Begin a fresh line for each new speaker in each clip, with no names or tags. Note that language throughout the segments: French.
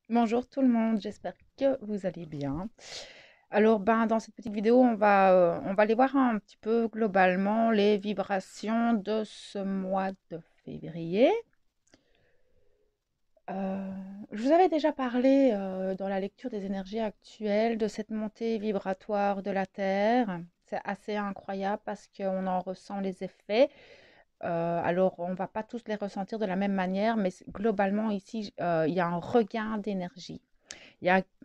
Bonjour tout le monde, j'espère que vous allez bien. Alors, dans cette petite vidéo, on va aller voir un petit peu globalement les vibrations de ce mois de février. Euh, je vous avais déjà parlé dans la lecture des énergies actuelles de cette montée vibratoire de la Terre. C'est assez incroyable parce qu'on en ressent les effets. Alors, on ne va pas tous les ressentir de la même manière, mais globalement, ici, il y a un regain d'énergie.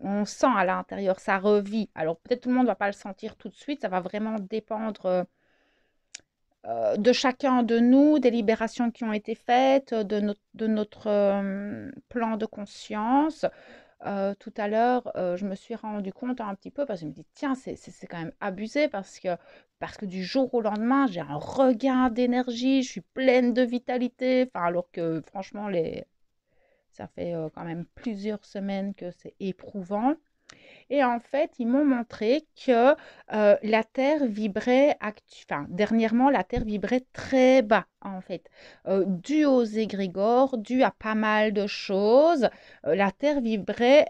On sent à l'intérieur, ça revit. Alors peut-être tout le monde ne va pas le sentir tout de suite, ça va vraiment dépendre de chacun de nous, des libérations qui ont été faites, de notre plan de conscience. Tout à l'heure, je me suis rendu compte un petit peu parce que je me dis, tiens, c'est quand même abusé parce que du jour au lendemain, j'ai un regain d'énergie, je suis pleine de vitalité. Enfin, alors que franchement, ça fait quand même plusieurs semaines que c'est éprouvant. Et en fait, ils m'ont montré que la Terre vibrait, enfin, dernièrement, la Terre vibrait très bas, en fait. Dû aux égrégores, dû à pas mal de choses, la Terre vibrait,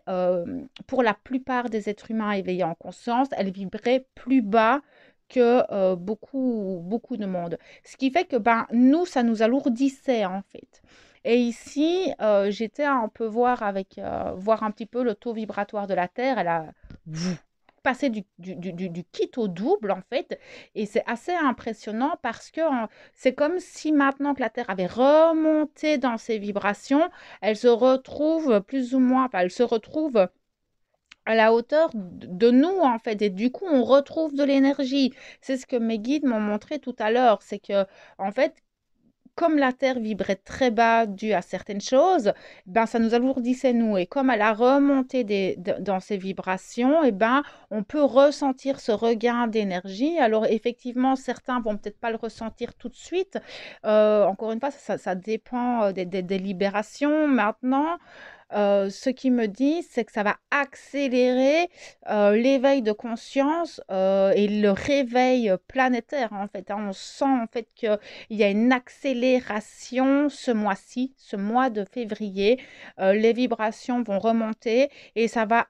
pour la plupart des êtres humains éveillés en conscience, elle vibrait plus bas que beaucoup de monde. Ce qui fait que nous, ça nous alourdissait, en fait. Et ici, j'étais un peu voir un petit peu le taux vibratoire de la Terre. Elle a vous, passé du kit au double, en fait. Et c'est assez impressionnant parce que c'est comme si maintenant que la Terre avait remonté dans ses vibrations, elle se retrouve plus ou moins, enfin, elle se retrouve à la hauteur de nous, en fait. Et du coup, on retrouve de l'énergie. C'est ce que mes guides m'ont montré tout à l'heure. C'est que, en fait, comme la Terre vibrait très bas dû à certaines choses, ça nous alourdissait nous. Et comme elle a remonté dans ses vibrations, on peut ressentir ce regain d'énergie. Alors effectivement, certains vont peut-être pas le ressentir tout de suite. Encore une fois, ça dépend des libérations. Maintenant, ce qui me dit, c'est que ça va accélérer l'éveil de conscience et le réveil planétaire, en fait, hein. On sent en fait qu'il y a une accélération ce mois-ci, ce mois de février. Les vibrations vont remonter et ça va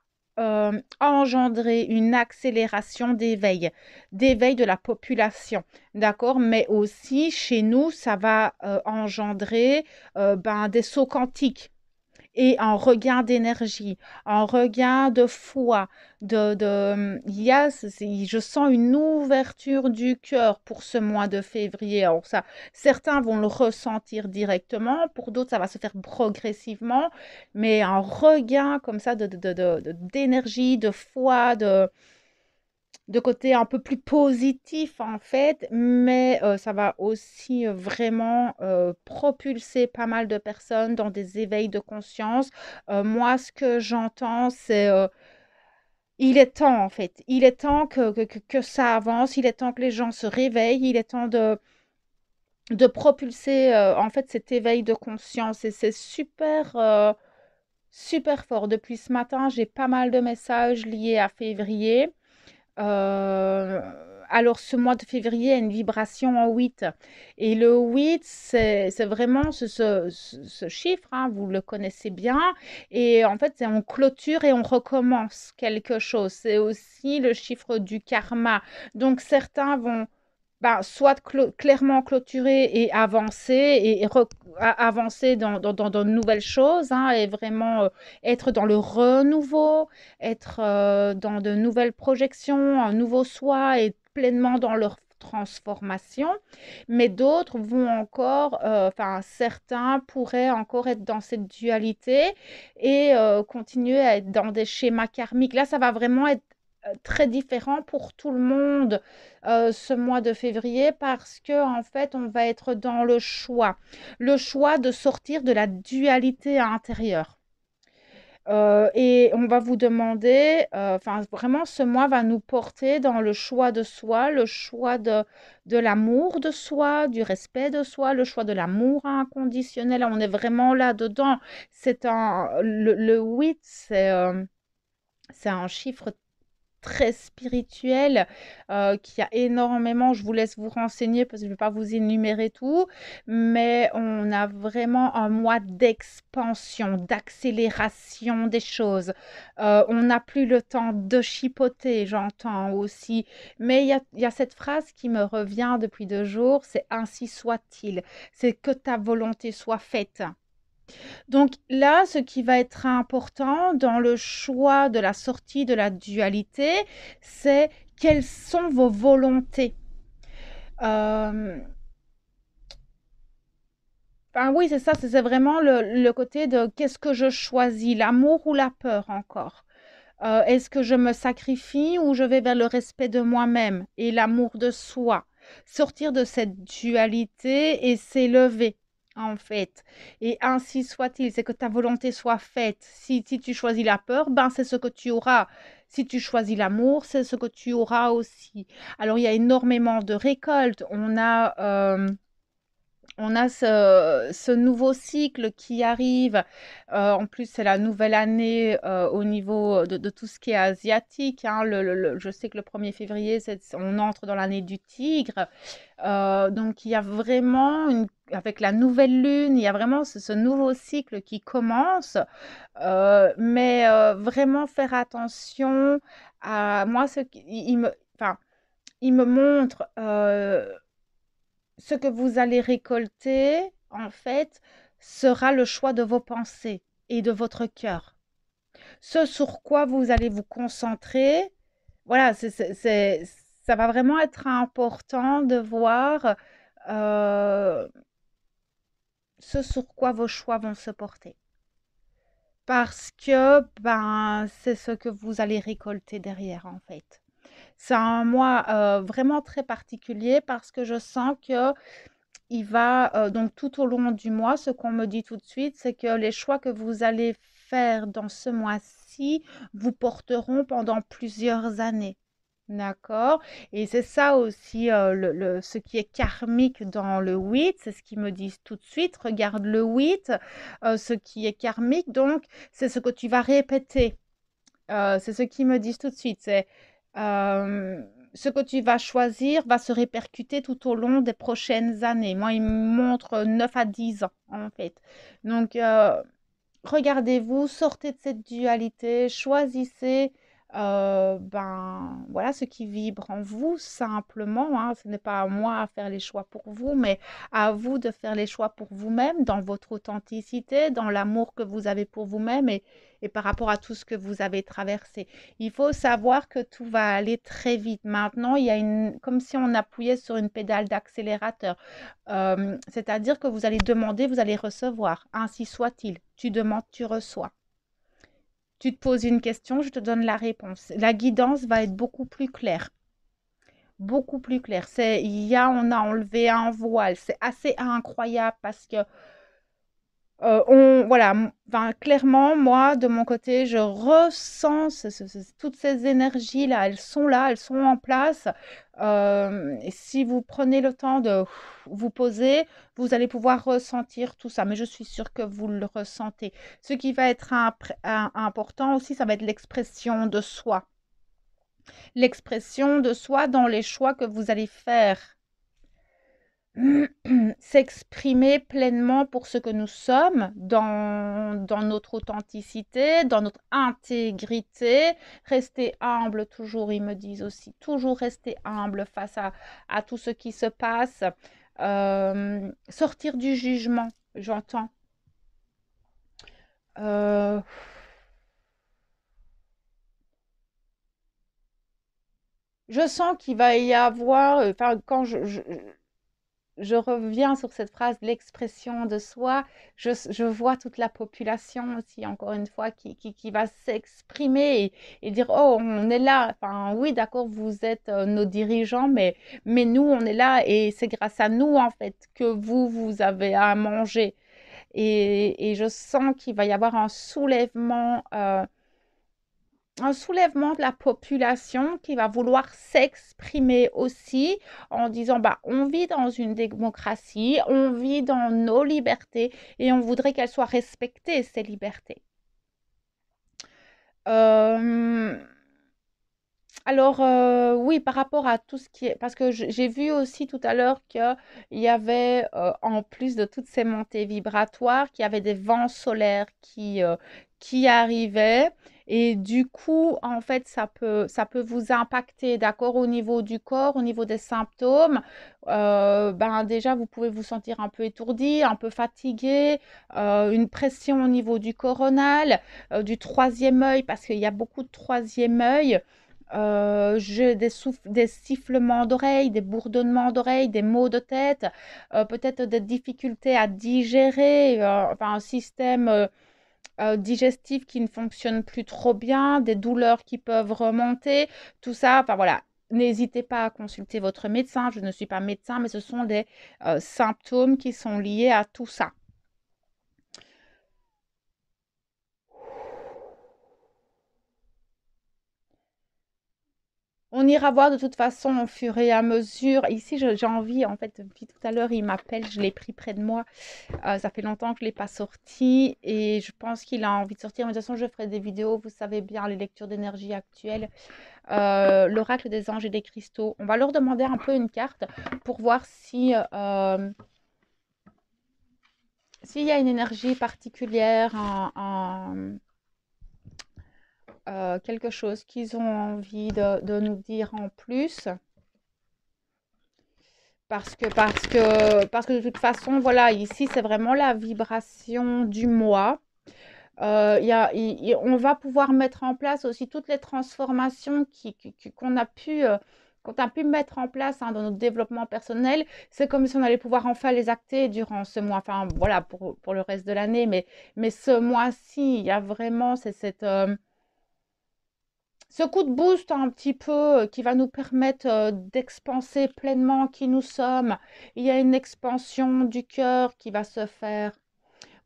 engendrer une accélération d'éveil de la population, d'accord? Mais aussi chez nous, ça va engendrer des sauts quantiques et un regain d'énergie, un regain de foi, il y a, je sens une ouverture du cœur pour ce mois de février. Alors ça, certains vont le ressentir directement, pour d'autres, ça va se faire progressivement, mais un regain comme ça d'énergie, de foi, de côté un peu plus positif en fait, mais ça va aussi vraiment propulser pas mal de personnes dans des éveils de conscience. Moi, ce que j'entends, c'est il est temps en fait, il est temps que ça avance, il est temps que les gens se réveillent, il est temps de propulser en fait cet éveil de conscience et c'est super, super fort. Depuis ce matin, j'ai pas mal de messages liés à février. Heu, alors ce mois de février a une vibration en 8 et le 8 c'est vraiment ce chiffre, hein, vous le connaissez bien et en fait, c'est on clôture et on recommence quelque chose. C'est aussi le chiffre du karma. Donc certains vont, soit clairement clôturer et avancer avancer dans de nouvelles choses, hein, et vraiment être dans le renouveau, être dans de nouvelles projections, un nouveau soi et pleinement dans leur transformation. Mais d'autres vont encore, enfin certains pourraient encore être dans cette dualité et continuer à être dans des schémas karmiques. Là, ça va vraiment être très différent pour tout le monde ce mois de février parce que en fait on va être dans le choix de sortir de la dualité intérieure. Et on va vous demander, enfin vraiment ce mois va nous porter dans le choix de soi, le choix de l'amour de soi, du respect de soi, le choix de l'amour inconditionnel. On est vraiment là-dedans. Le 8, c'est un chiffre très spirituel, qui a énormément, je vous laisse vous renseigner parce que je ne vais pas vous énumérer tout, mais on a vraiment un mois d'expansion, d'accélération des choses. On n'a plus le temps de chipoter, j'entends aussi, mais il y a cette phrase qui me revient depuis 2 jours, c'est ainsi soit-il, c'est que ta volonté soit faite. Donc là, ce qui va être important dans le choix de la sortie de la dualité, c'est quelles sont vos volontés. Euh, enfin oui, c'est ça, c'est vraiment le côté de qu'est-ce que je choisis, l'amour ou la peur encore. Est-ce que je me sacrifie ou je vais vers le respect de moi-même et l'amour de soi? Sortir de cette dualité et s'élever, en fait. Et ainsi soit-il, c'est que ta volonté soit faite. Si tu choisis la peur, ben c'est ce que tu auras. Si tu choisis l'amour, c'est ce que tu auras aussi. Alors, il y a énormément de récoltes. On a ce nouveau cycle qui arrive. En plus, c'est la nouvelle année au niveau de tout ce qui est asiatique, hein. Je sais que le 1er février, on entre dans l'année du tigre. Donc, il y a vraiment, avec la nouvelle lune, il y a vraiment ce nouveau cycle qui commence. Mais vraiment faire attention à moi, enfin, il me montre ce que vous allez récolter, en fait, sera le choix de vos pensées et de votre cœur. Ce sur quoi vous allez vous concentrer, voilà, ça va vraiment être important de voir euh, ce sur quoi vos choix vont se porter. Parce que ben, c'est ce que vous allez récolter derrière, en fait. C'est un mois vraiment très particulier parce que je sens que il va donc tout au long du mois, ce qu'on me dit tout de suite, c'est que les choix que vous allez faire dans ce mois-ci vous porteront pendant plusieurs années. D'accord? Et c'est ça aussi ce qui est karmique dans le 8, c'est ce qu'ils me disent tout de suite. Regarde le 8, ce qui est karmique, donc c'est ce que tu vas répéter. C'est ce qu'ils me disent tout de suite. C'est euh, ce que tu vas choisir va se répercuter tout au long des prochaines années. Moi, ils me montrent 9 à 10 ans, en fait. Donc, regardez-vous, sortez de cette dualité, choisissez ben, voilà, ce qui vibre en vous simplement, hein. Ce n'est pas à moi à faire les choix pour vous, mais à vous de faire les choix pour vous-même, dans votre authenticité, dans l'amour que vous avez pour vous-même et par rapport à tout ce que vous avez traversé. Il faut savoir que tout va aller très vite. Maintenant, il y a comme si on appuyait sur une pédale d'accélérateur. C'est-à-dire que vous allez demander, vous allez recevoir. Ainsi soit-il. Tu demandes, tu reçois. Tu te poses une question, je te donne la réponse. La guidance va être beaucoup plus claire. Beaucoup plus claire. On a enlevé un voile. C'est assez incroyable parce que voilà, enfin, clairement, moi, de mon côté, je ressens toutes ces énergies-là, elles sont en place. Et si vous prenez le temps de vous poser, vous allez pouvoir ressentir tout ça. Mais je suis sûre que vous le ressentez. Ce qui va être important aussi, ça va être l'expression de soi. L'expression de soi dans les choix que vous allez faire. S'exprimer pleinement pour ce que nous sommes, dans notre authenticité, dans notre intégrité, rester humble toujours, ils me disent aussi, toujours rester humble face à tout ce qui se passe, sortir du jugement, j'entends. Euh, je sens qu'il va y avoir, enfin, quand je reviens sur cette phrase, l'expression de soi. Je vois toute la population aussi, encore une fois, qui va s'exprimer et dire, oh, on est là. Enfin, oui, d'accord, vous êtes nos dirigeants, mais nous, on est là et c'est grâce à nous, en fait, que vous avez à manger. Et je sens qu'il va y avoir un soulèvement de la population qui va vouloir s'exprimer aussi en disant bah, on vit dans une démocratie, on vit dans nos libertés et on voudrait qu'elles soient respectées, ces libertés. Euh, Alors, oui, par rapport à tout ce qui est parce que j'ai vu aussi tout à l'heure qu'il y avait, en plus de toutes ces montées vibratoires, qu'il y avait des vents solaires qui arrivaient et du coup, en fait, ça peut vous impacter, d'accord, au niveau du corps, au niveau des symptômes. Ben, déjà, vous pouvez vous sentir un peu étourdi, un peu fatigué, une pression au niveau du coronal, du troisième œil parce qu'il y a beaucoup de troisième œil. J'ai des sifflements d'oreilles, des bourdonnements d'oreilles, des maux de tête, peut-être des difficultés à digérer, enfin un système digestif qui ne fonctionne plus trop bien, des douleurs qui peuvent remonter, tout ça. Enfin voilà, n'hésitez pas à consulter votre médecin. Je ne suis pas médecin, mais ce sont des symptômes qui sont liés à tout ça. On ira voir de toute façon au fur et à mesure. Ici, j'ai envie, en fait, depuis tout à l'heure, il m'appelle, je l'ai pris près de moi. Ça fait longtemps que je ne l'ai pas sorti et je pense qu'il a envie de sortir. Mais de toute façon, je ferai des vidéos, vous savez bien, les lectures d'énergie actuelles, l'oracle des anges et des cristaux. On va leur demander un peu une carte pour voir si s'il y a une énergie particulière, quelque chose qu'ils ont envie de nous dire en plus. Parce que de toute façon, voilà, ici, c'est vraiment la vibration du moi. On va pouvoir mettre en place aussi toutes les transformations qu'on a pu mettre en place dans notre développement personnel. C'est comme si on allait pouvoir enfin les acter durant ce mois, enfin voilà, pour le reste de l'année, mais ce mois-ci, il y a vraiment ce coup de boost un petit peu qui va nous permettre d'expanser pleinement qui nous sommes. Il y a une expansion du cœur qui va se faire.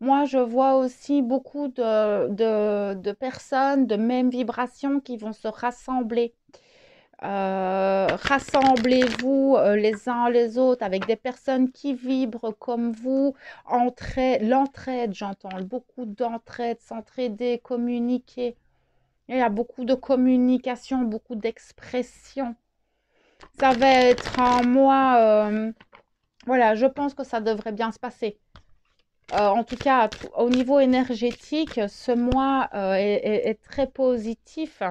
Moi, je vois aussi beaucoup de personnes de même vibration qui vont se rassembler. Rassemblez-vous les uns les autres avec des personnes qui vibrent comme vous. L'entraide, j'entends beaucoup d'entraide, s'entraider, communiquer. Il y a beaucoup de communication, beaucoup d'expression. Ça va être un mois, voilà, je pense que ça devrait bien se passer. En tout cas, au niveau énergétique, ce mois est très positif.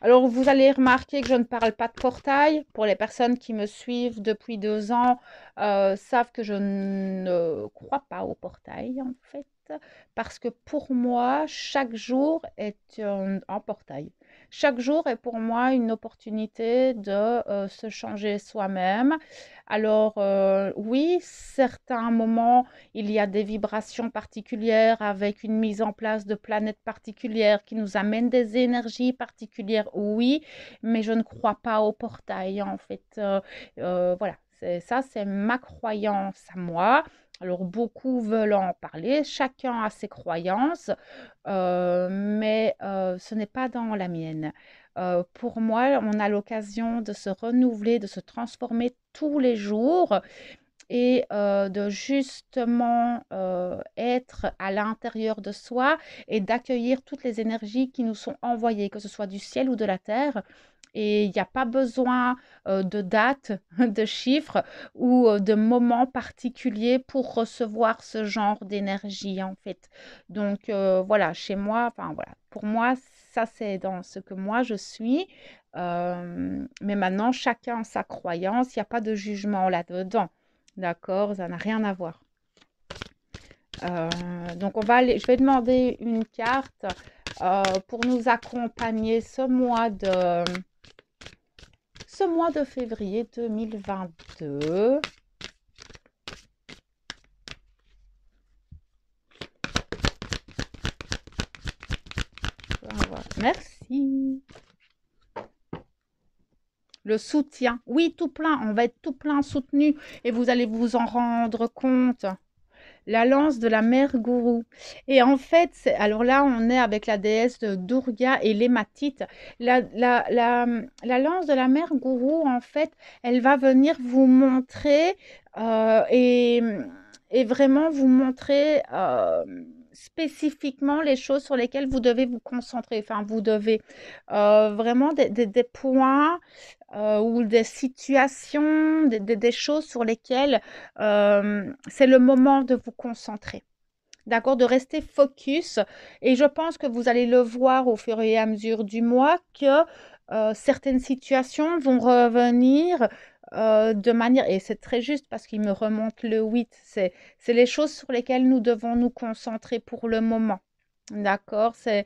Alors, vous allez remarquer que je ne parle pas de portail. Pour les personnes qui me suivent depuis 2 ans, savent que je ne crois pas au portail, en fait. Parce que pour moi, chaque jour est un portail. Chaque jour est pour moi une opportunité de se changer soi-même. Alors, oui, certains moments, il y a des vibrations particulières avec une mise en place de planètes particulières qui nous amènent des énergies particulières, oui, mais je ne crois pas au portail en fait. Voilà, c'est ma croyance à moi. Alors beaucoup veulent en parler, chacun a ses croyances, mais ce n'est pas dans la mienne. Pour moi, on a l'occasion de se renouveler, de se transformer tous les jours et de justement être à l'intérieur de soi et d'accueillir toutes les énergies qui nous sont envoyées, que ce soit du ciel ou de la terre. Et il n'y a pas besoin de date, de chiffres ou de moments particuliers pour recevoir ce genre d'énergie en fait. Donc voilà, chez moi, enfin voilà, pour moi, ça c'est dans ce que moi je suis. Mais maintenant, chacun a sa croyance, il n'y a pas de jugement là-dedans. D'accord, ça n'a rien à voir. Donc je vais demander une carte pour nous accompagner ce mois de février 2022. Voilà. Merci. Le soutien. Oui, tout plein. On va être tout plein soutenu et vous allez vous en rendre compte. La lance de la mère gourou. Et en fait, alors là, on est avec la déesse de Durga et l'hématite. La lance de la mère gourou, en fait, elle va venir vous montrer et vraiment vous montrer spécifiquement les choses sur lesquelles vous devez vous concentrer. Enfin, vous devez vraiment des points ou des situations, des choses sur lesquelles c'est le moment de vous concentrer. D'accord, de rester focus. Et je pense que vous allez le voir au fur et à mesure du mois que certaines situations vont revenir de manière, et c'est très juste parce qu'il me remonte le 8, c'est les choses sur lesquelles nous devons nous concentrer pour le moment. D'accord, mais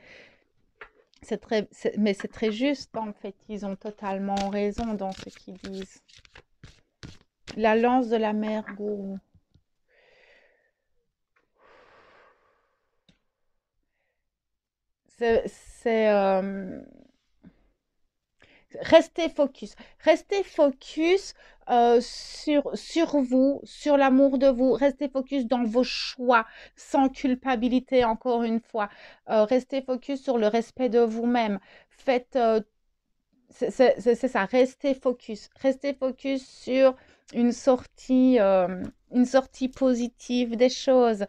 c'est très juste en fait. Ils ont totalement raison dans ce qu'ils disent. La lance de la mer, gourou. C'est restez focus. Restez focus sur vous, sur l'amour de vous. Restez focus dans vos choix, sans culpabilité, encore une fois. Restez focus sur le respect de vous-même. Faites, c'est ça, restez focus. Restez focus sur une sortie positive des choses.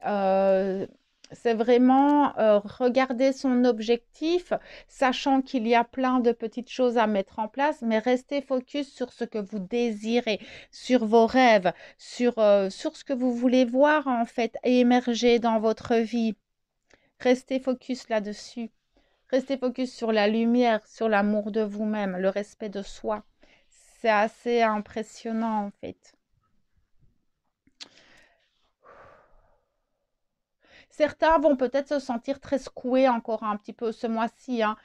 Euh, c'est vraiment regarder son objectif, sachant qu'il y a plein de petites choses à mettre en place, mais restez focus sur ce que vous désirez, sur vos rêves, sur ce que vous voulez voir en fait émerger dans votre vie. Restez focus là-dessus. Restez focus sur la lumière, sur l'amour de vous-même, le respect de soi. C'est assez impressionnant en fait. Certains vont peut-être se sentir très secoués encore un petit peu ce mois-ci, hein.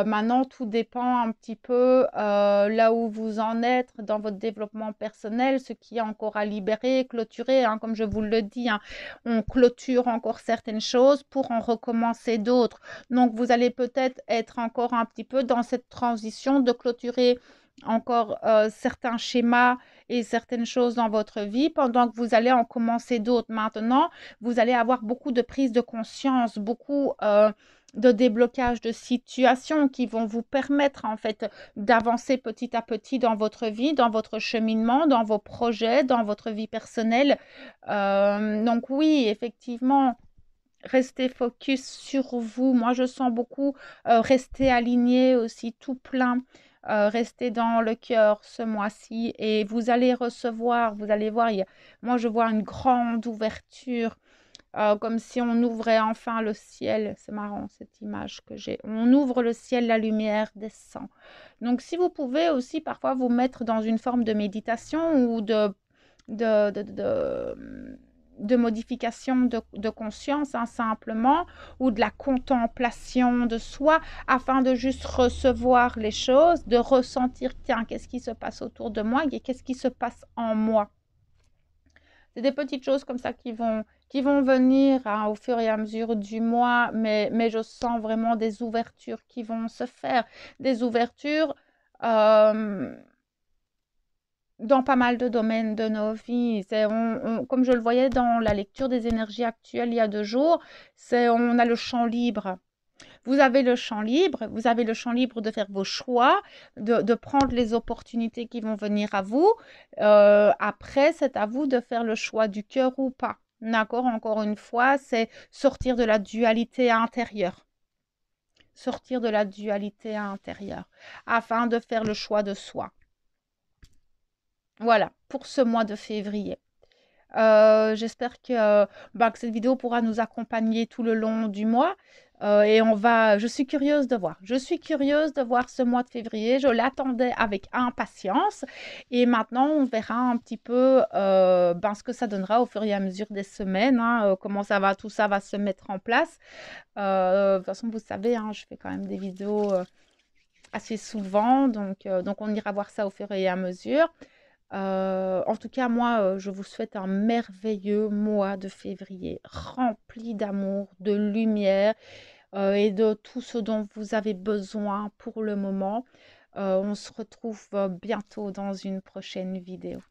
Maintenant, tout dépend un petit peu là où vous en êtes dans votre développement personnel, ce qui est encore à libérer, clôturer, hein, comme je vous le dis, hein. On clôture encore certaines choses pour en recommencer d'autres. Donc, vous allez peut-être être encore un petit peu dans cette transition de clôturer encore certains schémas et certaines choses dans votre vie pendant que vous allez en commencer d'autres. Maintenant, vous allez avoir beaucoup de prise de conscience, beaucoup de déblocage de situations qui vont vous permettre en fait d'avancer petit à petit dans votre vie, dans votre cheminement, dans vos projets, dans votre vie personnelle. Donc oui, effectivement, restez focus sur vous. Moi, je sens beaucoup rester aligné aussi, tout plein. Restez dans le cœur ce mois-ci et vous allez recevoir, vous allez voir, moi je vois une grande ouverture comme si on ouvrait enfin le ciel. C'est marrant cette image que j'ai. On ouvre le ciel, la lumière descend. Donc si vous pouvez aussi parfois vous mettre dans une forme de méditation ou de, de, de, de modification de conscience, hein, simplement, ou de la contemplation de soi, afin de juste recevoir les choses, de ressentir, tiens, qu'est-ce qui se passe autour de moi et qu'est-ce qui se passe en moi. C'est des petites choses comme ça qui vont venir hein, au fur et à mesure du mois, mais je sens vraiment des ouvertures qui vont se faire, des ouvertures euh, dans pas mal de domaines de nos vies. Comme je le voyais dans la lecture des énergies actuelles il y a 2 jours, on a le champ libre. Vous avez le champ libre, vous avez le champ libre de faire vos choix, de prendre les opportunités qui vont venir à vous. Après, c'est à vous de faire le choix du cœur ou pas. D'accord? Encore une fois, c'est sortir de la dualité intérieure. Sortir de la dualité intérieure afin de faire le choix de soi. Voilà, pour ce mois de février. J'espère que cette vidéo pourra nous accompagner tout le long du mois. Et je suis curieuse de voir. Je suis curieuse de voir ce mois de février. Je l'attendais avec impatience. Et maintenant, on verra un petit peu ce que ça donnera au fur et à mesure des semaines, hein, comment tout ça va se mettre en place. De toute façon, vous savez, hein, je fais quand même des vidéos assez souvent. Donc, on ira voir ça au fur et à mesure. En tout cas, moi, je vous souhaite un merveilleux mois de février, rempli d'amour, de lumière et de tout ce dont vous avez besoin pour le moment. On se retrouve bientôt dans une prochaine vidéo.